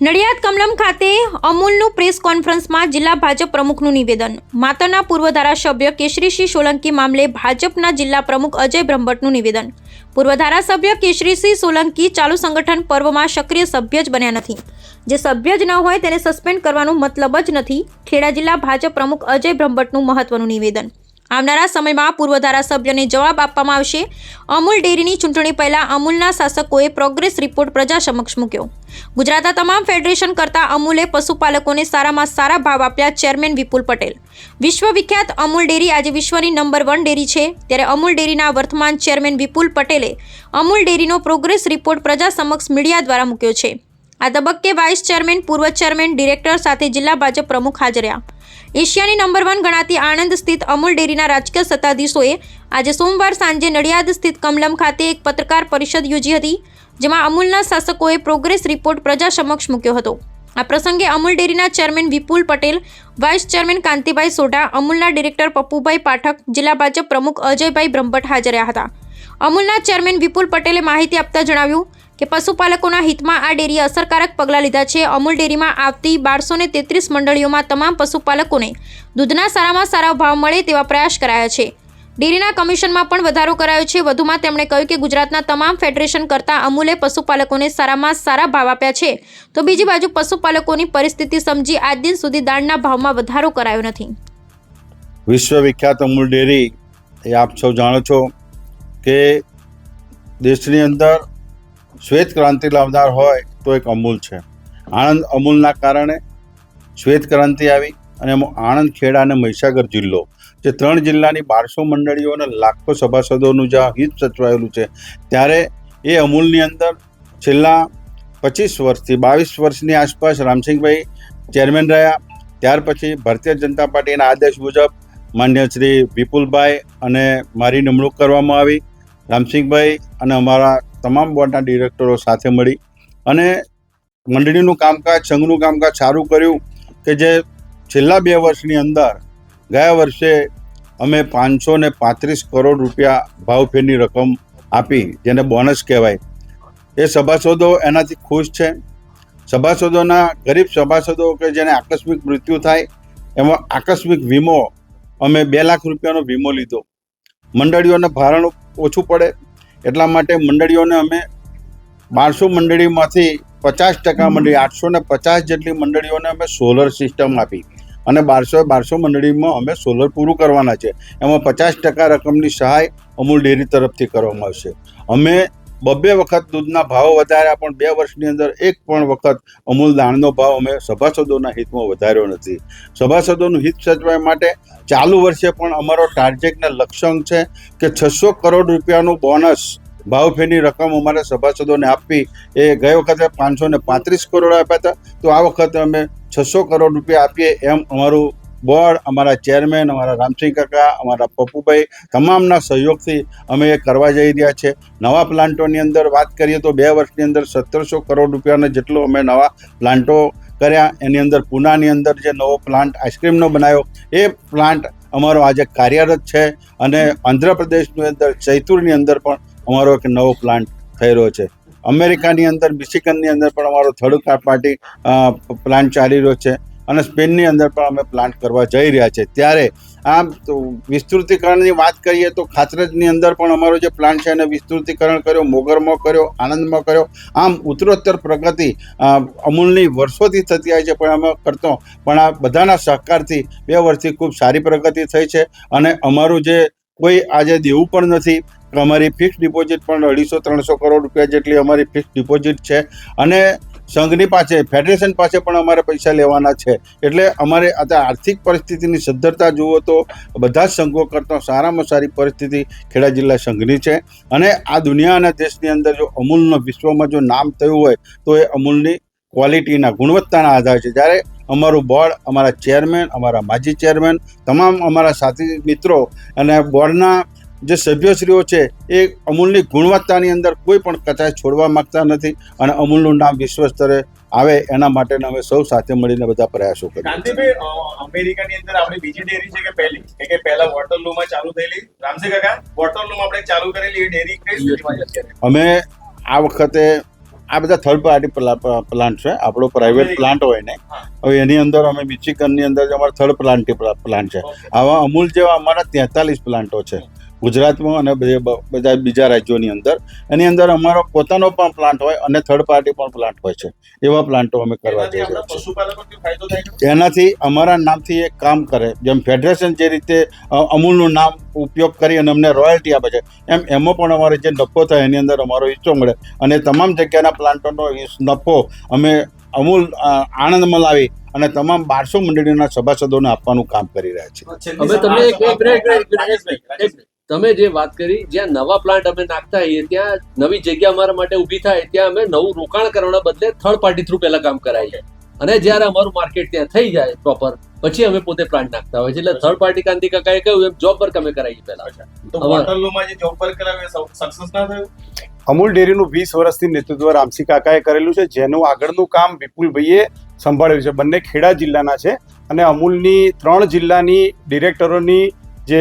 નડિયાદ કમલમ ખાતે અમૂલનું પ્રેસ કોન્ફરન્સમાં જિલ્લા ભાજપ પ્રમુખનું નિવેદન. માતરના પૂર્વ ધારાસભ્ય કેશરીસિંહ સોલંકી મામલે ભાજપના જિલ્લા પ્રમુખ અજય બ્રહ્મભટ્ટનું નિવેદન. પૂર્વ ધારાસભ્ય કેશરીસિંહ સોલંકી ચાલુ સંગઠન પર્વમાં સક્રિય સભ્ય જ બન્યા નથી. જે સભ્ય જ ન હોય તેને સસ્પેન્ડ કરવાનો મતલબ જ નથી. ખેડા જિલ્લા ભાજપ પ્રમુખ અજય બ્રહ્મભટ્ટનું મહત્વનું નિવેદન. આવનારા સમયમાં પૂર્વ ધારાસભ્યને જવાબ આપવામાં આવશે. અમૂલ ડેરીની ચૂંટણી પહેલા અમૂલના શાસકોએ પ્રોગ્રેસ રિપોર્ટ પ્રજા સમક્ષ મૂક્યો. ગુજરાતના તમામ ફેડરેશન કરતા અમૂલે પશુપાલકોને સારામાં સારા ભાવ આપ્યા. ચેરમેન વિપુલ પટેલ. વિશ્વવિખ્યાત અમૂલ ડેરી આજે વિશ્વની નંબર 1 ડેરી છે. ત્યારે અમૂલ ડેરીના વર્તમાન ચેરમેન વિપુલ પટેલે અમૂલ ડેરીનો પ્રોગ્રેસ રિપોર્ટ પ્રજા સમક્ષ મીડિયા દ્વારા મૂક્યો છે. આ તબક્કે વાઇસ ચેરમેન, પૂર્વ ચેરમેન, ડિરેક્ટર સાથે જિલ્લા ભાજપ પ્રમુખ હાજર રહ્યા. એશિયાની નંબર 1 ગણાતી આણંદ સ્થિત અમૂલ ડેરીના રાજકીય સત્તાધીશોએ આજે સોમવાર સાંજે નડિયાદ સ્થિત કમલમ ખાતે એક પત્રકાર પરિષદ યોજી હતી, જેમાં અમૂલના શાસકોએ પ્રોગ્રેસ રિપોર્ટ પ્રજા સમક્ષ મૂક્યો હતો. આ પ્રસંગે અમૂલ ડેરીના chairman Vipul Patel, vice chairman Kantibhai Sodha, અમૂલના ડિરેક્ટર પપ્પુભાઈ પાઠક, જિલ્લા ભાજપ પ્રમુખ અજયભાઈ બ્રહ્મભટ્ટ હાજર રહ્યા હતા. અમૂલના ચેરમેન વિપુલ પટેલે માહિતી આપતા જણાવ્યું કે પશુપાલકોના હિતમાં આ ડેરીએ અસરકારક પગલાં લીધા છે. અમૂલ ડેરીમાં આવતી 1233 મંડળીઓમાં તમામ પશુપાલકોને દૂધના સારામાં સારા ભાવ મળે તેવા પ્રયાસ કરાયા છે. ડેરીના કમિશનમાં પણ વધારો કરાયો છે. વધુમાં તેમણે કહ્યું કે ગુજરાતના તમામ ફેડરેશન કરતાં અમૂલે પશુપાલકોને સારામાં સારા ભાવ આપ્યા છે, તો બીજી બાજુ પશુપાલકોની પરિસ્થિતિ સમજી આજ દિન સુધી દાણના ભાવમાં વધારો કરાયો નથી. વિશ્વવિખ્યાત અમૂલ ડેરી એ આપ સૌ જાણો છો કે દેશની અંદર શ્વેત ક્રાંતિ લાવનાર હોય તો એક અમૂલ છે. આણંદ અમૂલના કારણે શ્વેત ક્રાંતિ આવી અને આણંદ, ખેડા અને મહીસાગર જિલ્લો, જે 3 જિલ્લાની 1200 મંડળીઓ અને લાખો સભાસદોનું જ્યાં હિત સચવાયેલું છે, ત્યારે એ અમૂલની અંદર છેલ્લા 25 વર્ષથી 22 વર્ષની આસપાસ રામસિંહભાઈ ચેરમેન રહ્યા. ત્યાર પછી ભારતીય જનતા પાર્ટીના આદેશ મુજબ માન્ય શ્રી વિપુલભાઈ અને મારી નિમણૂક કરવામાં આવી. રામસિંહભાઈ અને અમારા તમામ બોર્ડના ડિરેક્ટરો સાથે મળી અને મંડળીનું કામકાજ, સંઘનું કામકાજ સારું કર્યું કે જે છેલ્લા 2 વર્ષની અંદર ગયા વર્ષે અમે 535 કરોડ રૂપિયા ભાવફેરની રકમ આપી, જેને બોનસ કહેવાય. એ સભાસદો એનાથી ખુશ છે. સભાસદોના, ગરીબ સભાસદો કે જેને આકસ્મિક મૃત્યુ થાય એમાં આકસ્મિક વીમો અમે 2 લાખ રૂપિયાનો વીમો લીધો. મંડળીઓને ભારણ ઓછું પડે એટલા માટે મંડળીઓને અમે 1200 મંડળીમાંથી 50% મંડળી, 850 જેટલી મંડળીઓને અમે સોલર સિસ્ટમ આપી અને 1200 મંડળીમાં અમે સોલર પૂરું કરવાના છે. એમાં 50% રકમની સહાય અમૂલ ડેરી તરફથી કરવામાં આવશે. અમે 2 વખત દૂધના ભાવ વધાર્યા, પણ 2 વર્ષની અંદર એક પણ વખત અમૂલ દાણનો ભાવ અમે સભાસદોના હિતમાં વધાર્યો નથી. સભાસદોનું હિત સચવાય માટે ચાલુ વર્ષે પણ અમારો ટાર્ગેટ ને લક્ષ્યાંક છે કે 600 કરોડ રૂપિયાનું બોનસ ભાવફેરની રકમ અમારે સભાસદોને આપવી. એ ગઈ વખતે 535 કરોડ આપ્યા હતા, તો આ વખતે અમે 600 કરોડ રૂપિયા આપીએ એમ અમારું બોર્ડ, અમારા ચેરમેન, અમારા રામસિંહ કાકા, અમારા પપ્પુભાઈ તમામના સહયોગથી અમે એ કરવા જઈ રહ્યા છે. નવા પ્લાન્ટોની અંદર વાત કરીએ તો 2 વર્ષની અંદર 1700 કરોડ રૂપિયાના જેટલો અમે નવા પ્લાન્ટો કર્યા. એની અંદર પૂનાની અંદર જે નવો પ્લાન્ટ આઈસ્ક્રીમનો બનાવ્યો, એ પ્લાન્ટ અમારો આજે કાર્યરત છે. અને આંધ્રપ્રદેશની અંદર ચૈતુરની અંદર પણ અમારો એક નવો પ્લાન્ટ થઈ રહ્યો છે. અમેરિકાની અંદર, મિશિગનની અંદર પણ અમારો થર્ડ પાર્ટી પ્લાન્ટ ચાલી રહ્યો છે અને સ્પેનની અંદર પણ અમે પ્લાન્ટ કરવા જઈ રહ્યા છે. ત્યારે આમ વિસ્તૃતિકરણની વાત કરીએ તો ખાતરજની અંદર પણ અમારો જે પ્લાન્ટ છે એને વિસ્તૃતિકરણ કર્યો, મોગરમાં કર્યો, આણંદમાં કર્યો. આમ ઉત્તરોત્તર પ્રગતિ અમૂલની વર્ષોથી થતી આવી છે, પણ અમે કરતો, પણ આ બધાના સહકારથી 2 વર્ષથી ખૂબ સારી પ્રગતિ થઈ છે. અને અમારું જે કોઈ આજે દેવું પણ નથી. અમારી ફિક્સ ડિપોઝિટ પણ 250-300 કરોડ રૂપિયા જેટલી અમારી ફિક્સ ડિપોઝિટ છે. અને સંઘની પાસે, ફેડરેશન પાસે પણ અમારે પૈસા લેવાના છે. એટલે અમારે અત્યારે આર્થિક પરિસ્થિતિની સદ્ધરતા જુઓ તો બધા જ સંઘો કરતાં સારામાં સારી પરિસ્થિતિ ખેડા જિલ્લા સંઘની છે. અને આ દુનિયા અને દેશની અંદર જો અમૂલનો વિશ્વમાં જો નામ થયું હોય તો એ અમૂલની ક્વોલિટીના, ગુણવત્તાના આધારે છે. જ્યારે અમારું બોર્ડ, અમારા ચેરમેન, અમારા માજી ચેરમેન, તમામ અમારા સાથી મિત્રો અને બોર્ડના જે સભ્યશ્રીઓ છે એ અમૂલની ગુણવત્તાની અંદર કોઈ પણ કચાશ છોડવા માગતા નથી અને અમૂલનું નામ વિશ્વ સ્તરે આવે એના માટે અમે સૌ સાથે મળીને બધા પ્રયાસો કરીએ. કાંતિભાઈ, અમેરિકાની અંદર આપણી બીજી ડેરી છે કે પહેલી? કે પહેલા વોટરલૂમાં ચાલુ થયેલી? રામસિંહ કાકા, વોટરલૂમાં આપણે ચાલુ કરેલી એ ડેરી કઈ સ્થિતિમાં છે અત્યારે? અમે આ વખતે આ બધા થર્ડ પાર્ટી પ્લાન્ટ છે. આપણો પ્રાઇવેટ પ્લાન્ટ હોય ને, હવે એની અંદર અમે મિચિગનની અંદર જે અમારા થર્ડ પ્લાન્ટ છે. આવા અમૂલ જેવા અમારા 43 પ્લાન્ટો છે ગુજરાતમાં અને બધા બીજા રાજ્યોની અંદર. એની અંદર અમારો પોતાનો પણ પ્લાન્ટ હોય અને થર્ડ પાર્ટી પણ પ્લાન્ટ હોય છે. એવા પ્લાન્ટો અમે કરવા જઈ રહ્યા છીએ. પશુપાલકોને ફાયદો થાય છે? એનાથી અમારા નામથી એક કામ કરે, જેમ ફેડરેશન જે રીતે અમૂલનું નામ ઉપયોગ કરી અને અમને રોયલ્ટી આપે છે, એમાં પણ અમારે જે નફો થાય એની અંદર અમારો હિસ્સો મળે. અને તમામ જગ્યાના પ્લાન્ટોનો નફો અમે અમૂલ આણંદમાં લાવી અને તમામ 1200 મંડળીના સભાસદોને આપવાનું કામ કરી રહ્યા છીએ. હવે તમે તમે જે વાત કરી, જ્યાં નવા પ્લાન્ટ અમે નાખતા હોઈએ ત્યાં નવી જગ્યા અમારા માટે ઊભી થાય, ત્યાં અમે નવું રોકાણ કરવાના બદલે થર્ડ પાર્ટી થ્રુ પહેલા કામ કરાવીએ, અને જ્યારે અમારું માર્કેટ ત્યાં થઈ જાય પ્રોપર, પછી અમે પોતે પ્લાન્ટ નાખતા હોય છે. એટલે થર્ડ પાર્ટી કાંતિ કાકાએ કહ્યું એમ જોબ વર્ક અમે કરાવીએ પહેલા. તો વોટરલૂમાં જે જોબ વર્ક કરાવે સક્સેસ ના થયું? અમૂલ ડેરીનું 20 વર્ષથી નેતૃત્વ રામસિંહ કાકાએ કરેલું છે, જેનું આગળનું કામ વિપુલભાઈએ સંભાળ્યું છે. બંને ખેડા જિલ્લાના છે અને અમૂલની 3 જિલ્લાની ડિરેક્ટરોની જે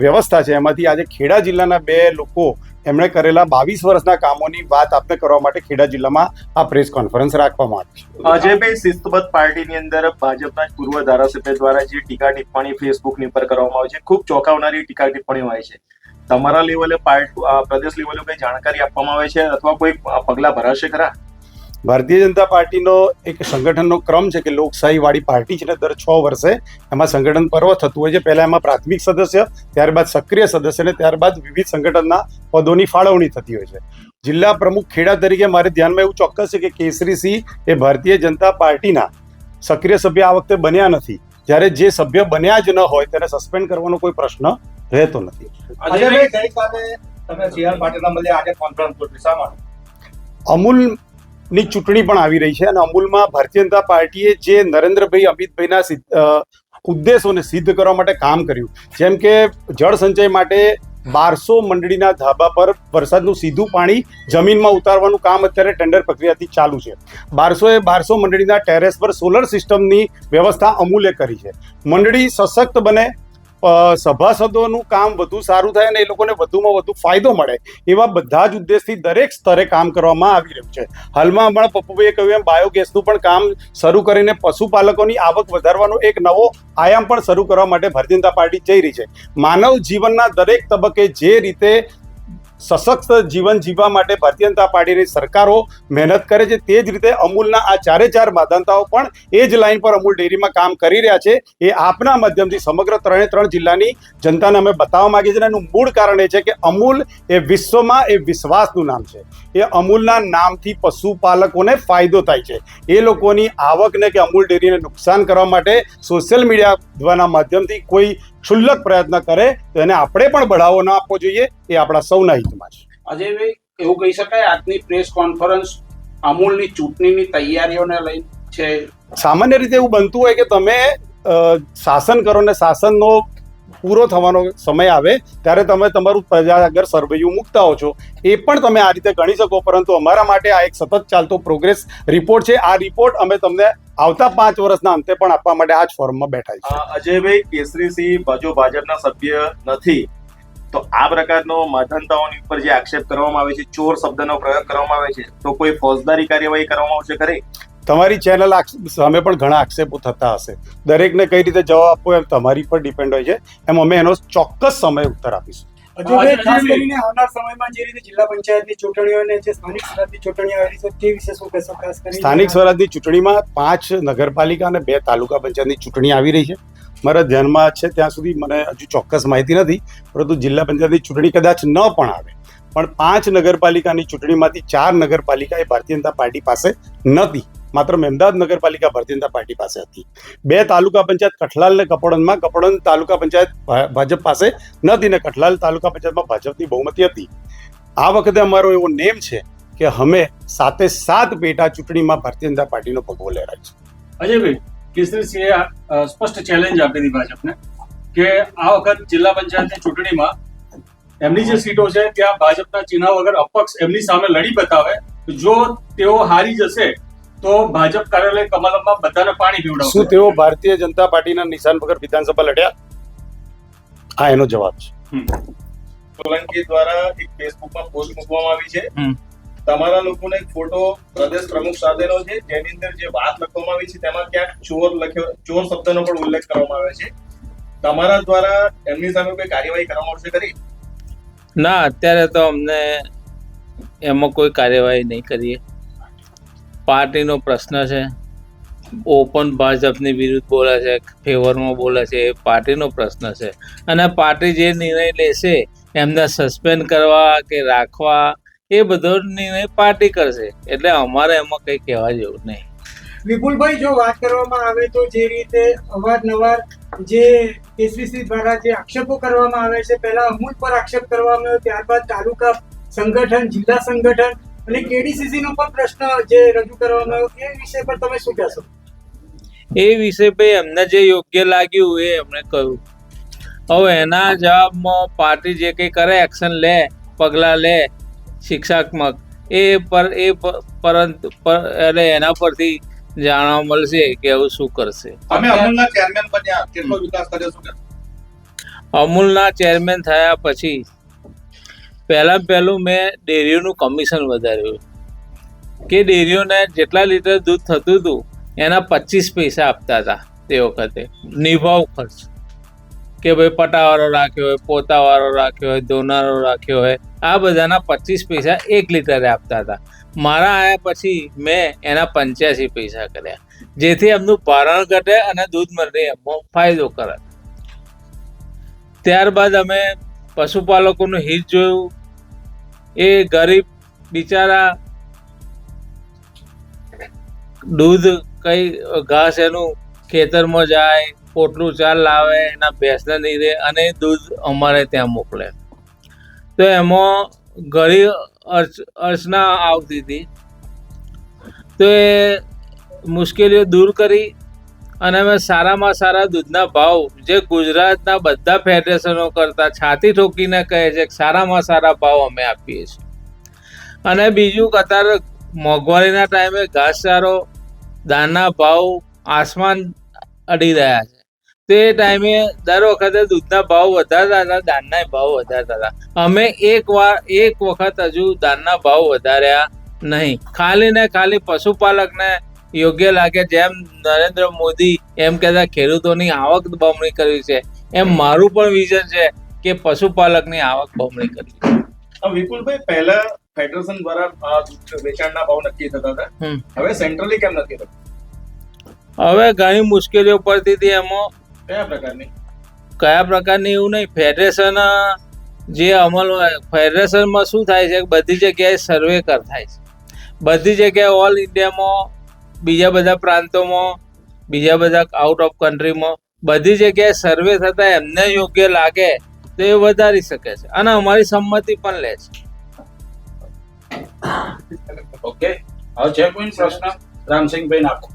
વ્યવસ્થા છે એમાંથી આજે ખેડા જિલ્લાના 2 લોકો એમણે કરેલા 22 વર્ષના કામોની વાત આપને કરવા માટે ખેડા જિલ્લામાં આ પ્રેસ કોન્ફરન્સ રાખવામાં આવી છે. અજયભાઈ, શિસ્તબદ્ધ પાર્ટીની અંદર ભાજપના જ પૂર્વ ધારાસભ્ય દ્વારા જે ટીકા ટિપ્પણી ફેસબુકની ઉપર કરવામાં આવે છે, ખૂબ ચોંકાવનારી ટીકા ટિપ્પણીઓ હોય છે. તમારા લેવલે પ્રદેશ લેવલે કઈ જાણકારી આપવામાં આવે છે અથવા કોઈ પગલાં ભરાશે ખરા? ભારતીય જનતા પાર્ટીનો એક સંગઠનનો ક્રમ છે કે લોકશાહી વાળી પાર્ટી છે ને દર 6 વર્ષે એમાં સંગઠન પર્વ થતું હોય છે. પહેલા એમાં પ્રાથમિક સદસ્ય, ત્યારબાદ સક્રિય સદસ્ય અને ત્યારબાદ વિવિધ સંગઠનના પદોની ફાળવણી થતી હોય છે. જિલ્લા પ્રમુખ ખેડા તરીકે મારે ધ્યાનમાં એવું ચોક્કસ છે કે કેસરીસિંહ એ ભારતીય જનતા પાર્ટીના સક્રિય સભ્ય આ વખતે બન્યા નથી. જ્યારે જે સભ્ય બન્યા જ ન હોય તેને સસ્પેન્ડ કરવાનો કોઈ પ્રશ્ન રહેતો નથી. અજયભાઈ, ગઈકાલે તમે CR પાટીલના બદલે આજે કોન્ફરન્સ કરી, શા માટે? અમૂલની ચૂંટણી પણ આવી રહી છે અને અમૂલમાં ભારતીય જનતા પાર્ટીએ જે નરેન્દ્રભાઈ અમિતભાઈના ઉદ્દેશોને સિદ્ધ કરવા માટે કામ કર્યું, જેમ કે જળ સંચય માટે 1200 મંડળીના ધાબા પર વરસાદનું સીધું પાણી જમીનમાં ઉતારવાનું કામ અત્યારે ટેન્ડર પ્રક્રિયાથી ચાલુ છે. 1200 મંડળીના ટેરેસ પર સોલર સિસ્ટમની વ્યવસ્થા અમૂલે કરી છે. મંડળી સશક્ત બને, સભાસદોનું કામ વધુ સારું થાય અને એ લોકોને વધુમાં વધુ ફાયદો મળે, એવા બધા જ ઉદ્દેશથી દરેક સ્તરે કામ કરવામાં આવી રહ્યું છે. હાલમાં હમણાં પપ્પુભાઈએ કહ્યું એમ બાયોગેસનું પણ કામ શરૂ કરીને પશુપાલકોની આવક વધારવાનો એક નવો આયામ પણ શરૂ કરવા માટે ભારતીય જનતા પાર્ટી જઈ રહી છે. માનવ જીવનના દરેક તબક્કે જે રીતે સશક્ત જીવન જીવવા માટે ભારતીય જનતા પાર્ટીની સરકારો મહેનત કરે છે, તે જ રીતે અમૂલના આ 4 માધાંતાઓ પણ એ જ લાઈન પર અમૂલ ડેરીમાં કામ કરી રહ્યા છે. એ આપના માધ્યમથી સમગ્ર 3 જિલ્લાની જનતાને અમે બતાવવા માંગીએ છીએ. એનું મૂળ કારણ એ છે કે અમૂલ એ વિશ્વમાં એ વિશ્વાસનું નામ છે. એ અમૂલના નામથી પશુપાલકોને ફાયદો થાય છે. એ લોકોની આવકને કે અમૂલ ડેરીને નુકસાન કરવા માટે સોશિયલ મીડિયા દ્વારા માધ્યમથી કોઈ ક્ષુલ્લક પ્રયત્ન કરે તો એને આપણે પણ બઢાવો ન આપવો જોઈએ. એ આપણા સૌના હિતમાં છે. અજયભાઈ, એવું કહી શકાય આજની પ્રેસ કોન્ફરન્સ અમૂલની ચૂંટણીની તૈયારીઓને લઈને છે? સામાન્ય રીતે એવું બનતું હોય કે તમે શાસન કરો ને શાસનનો પૂરો થવાનો સમય આવે ત્યારે તમે તમારું પ્રજા આગળ સર્વેયું મૂકતા હો છો. એ પણ તમે આ રીતે ગણી શકો, પરંતુ અમારા માટે આ એક સતત ચાલતો પ્રોગ્રેસ રિપોર્ટ છે. આ રિપોર્ટ અમે તમને આવતા 5 વર્ષના અંતે પણ આપવા માટે આ જ ફોરમમાં બેઠા છે. અજયભાઈ, કેસરીસિંહ ભાજપના સભ્ય નથી, તો આ પ્રકારનો માધ્યમતાઓની ઉપર જે આક્ષેપ કરવામાં આવે છે, ચોર શબ્દનો પ્રયોગ કરવામાં આવે છે, તો કોઈ ફોજદારી કાર્યવાહી કરવામાં આવશે ખરી? તમારી ચેનલ સામે પણ ઘણા આક્ષેપો થતા હશે. દરેકને કઈ રીતે જવાબ આપવો એમ તમારી પર ડિપેન્ડ હોય છે. એમ અમે એનો ચોક્કસ સમય ઉત્તર આપીશું. અજયભાઈ, ખાસ કરીને આવનાર સમયમાં જે રીતે જિલ્લા પંચાયતની ચૂંટણીઓ અને જે સ્થાનિક સ્વરાજની ચૂંટણીઓ આવી છે તે વિશે શું કહેશો? ખાસ કરીને સ્થાનિક સ્વરાજની ચૂંટણીમાં 5 નગરપાલિકા અને 2 તાલુકા પંચાયતની ચૂંટણી આવી રહી છે. મારા ધ્યાનમાં છે ત્યાં સુધી મને હજુ ચોક્કસ માહિતી નથી, પરંતુ જિલ્લા પંચાયતની ચૂંટણી કદાચ ન પણ આવે, પણ 5 નગરપાલિકાની ચૂંટણીમાંથી 4 નગરપાલિકા એ ભારતીય જનતા પાર્ટી પાસે નથી. માત્ર અમદાવાદ નગરપાલિકા ભારતીય જનતા પાર્ટી પાસે હતી. 2 તાલુકા પંચાયત કઠલાલ ને કપોડનમાં, કપોડન તાલુકા પંચાયત ભાજપ પાસે નથી ને કઠલાલ તાલુકા પંચાયતમાં ભાજપની બહુમતી હતી. આ વખતે અમારો એવો નેમ છે કે અમે 7 પેટા ચૂંટણીમાં ભારતીય જનતા પાર્ટીનો ભગવો લહેરાઈશું. અજયભાઈ, કેસરીસિંહે સ્પષ્ટ ચેલેન્જ આપી હતી ભાજપને કે આ વખત જિલ્લા પંચાયતની ચૂંટણીમાં એમની જે સીટો છે ત્યાં ભાજપના ચિહ્ન વગર અપક્ષ એમની સામે લડી બતાવે. જો તેઓ હારી જશે તો ભાજપ કાર્યાલય કમલમમાં બધાને પાણી પીવડાવશે. શું તેઓ ભારતીય જનતા પાર્ટીના નિશાન વગર વિધાનસભા લડ્યા? હા, એનો જવાબ છે. સોલંકી દ્વારા એક ફેસબુકમાં પોસ્ટ મૂકવામાં આવી છે તમારા લોકોનો એક ફોટો પ્રદેશ પ્રમુખ સાથેનો છે, જેની અંદર જે વાત લખવામાં આવી છે તેમાં ક્યાંક ચોર શબ્દનો પણ ઉલ્લેખ કરવામાં આવે છે. તમારા દ્વારા એમની સામે કોઈ કાર્યવાહી કરવામાં આવશે ખરી? ના, અત્યારે તો અમને એમાં કોઈ કાર્યવાહી નહીં કરીએ. પાર્ટીનો પ્રશ્ન છે, ઓપન ભાજપની વિરુદ્ધ બોલે છે, ફેવરમાં બોલે છે, એ પાર્ટીનો પ્રશ્ન છે. અને પાર્ટી જે નિર્ણય લેશે એમને સસ્પેન્ડ કરવા કે રાખવા એ બધો નિર્ણય પાર્ટી કરશે, એટલે અમારે એમાં કંઈ કહેવા જેવું નહીં. વિપુલભાઈ, જો વાત કરવામાં આવે તો જે રીતે અવારનવાર જે કેસરીસી દ્વારા જે આક્ષેપો કરવામાં આવે છે, પહેલા અમૂલ પર આક્ષેપ કરવામાં આવ્યો, ત્યારબાદ તાલુકા સંગઠન, જિલ્લા સંગઠન અને કેડીસીસી નો પણ પ્રશ્ન જે રજૂ કરવામાં આવ્યો, એ વિષય પર તમે શું કહેશો? એ વિશે ભાઈ એમને જે યોગ્ય લાગ્યું એ એમણે કહ્યું. હવે એના જવાબમાં પાર્ટી જે કંઈ કરે, એક્શન લે, પગલાં લે શિક્ષાત્મક, પરંતુ એના પરથી જાણવા મળશે કે એવું શું કરશે. અમે અમૂલના ચેરમેન બન્યા, કેટલો વિકાસ કર્યો શું? અમૂલના ચેરમેન થયા પછી પહેલું મેં ડેરીઓનું કમિશન વધાર્યું કે ડેરીઓને જેટલા લીટર દૂધ થતું હતું એના 25 પૈસા આપતા હતા તે વખતે, નિભાવ ખર્ચ, કે ભાઈ પટાવાળો રાખ્યો હોય, પોતાવાળો રાખ્યો હોય, ધોનારો રાખ્યો હોય, આ બધાના 25 પૈસા 1 લીટરે આપતા હતા. મારા આવ્યા પછી મેં એના 85 પૈસા કર્યા, જેથી એમનું ભારણ ઘટે અને દૂધ મળે એમાં ફાયદો કરે. ત્યારબાદ અમે પશુપાલકોનું હિત જોયું. એ ગરીબ બિચારા દૂધ કઈ ઘાસ એનું ખેતરમાં જાય, પોટલું ચાલ લાવે, એના ભેંસને નહીં રહે અને દૂધ અમારે ત્યાં મોકલે. તો એમાં ઘણી અર્ચના આવતી હતી. તો એ મુશ્કેલીઓ દૂર કરી અને અમે સારામાં સારા દૂધના ભાવ, જે ગુજરાતના બધા ફેડરેશનો કરતા છાતી ઠોકીને કહે છે કે સારામાં સારા ભાવ અમે આપીએ છીએ. અને બીજું, કતાર મોંઘવારીના ટાઈમે ઘાસચારો, દાળના ભાવ આસમાન અડી રહ્યા છે. તે ટાઈમે દર વખતે દૂધના ભાવ વધારતા હતા, દાળના ભાવ વધારતા હતા. અમે એક વખત હજુ દાળના ભાવ વધાર્યા નહીં. ખાલી ને ખાલી પશુપાલકને યોગ્ય લાગે, જેમ નરેન્દ્ર મોદી એમ કહેતા ખેડૂતોની આવક બમણી કરવી છે, એમ મારું પણ વિઝન છે કે પશુપાલકની આવક બમણી કરવી. વિપુલભાઈ, પહેલા ફેડરેશન દ્વારા દૂધ વેચાણના ભાવ નક્કી થતા હતા, હવે સેન્ટ્રલી કેમ નથી થતું? હવે ઘણી મુશ્કેલીઓ પડતી હતી. એમાં કયા પ્રકારની એવું નહીં, ફેડરેશન જે અમલ હોય, ફેડરેશનમાં શું થાય છે, બધી જગ્યાએ સર્વે થાય છે. બધી જગ્યાએ ઓલ ઇન્ડિયામાં, બીજા બધા પ્રાંતોમાં, બીજા બધા આઉટ ઓફ કન્ટ્રીમાં બધી જગ્યાએ સર્વે થતા એમને યોગ્ય લાગે તો એ વધારી શકે છે અને અમારી સંમતિ પણ લે છે. ઓકે, હવે જે કોઈ પ્રશ્ન રામસિંહભાઈ નાખો.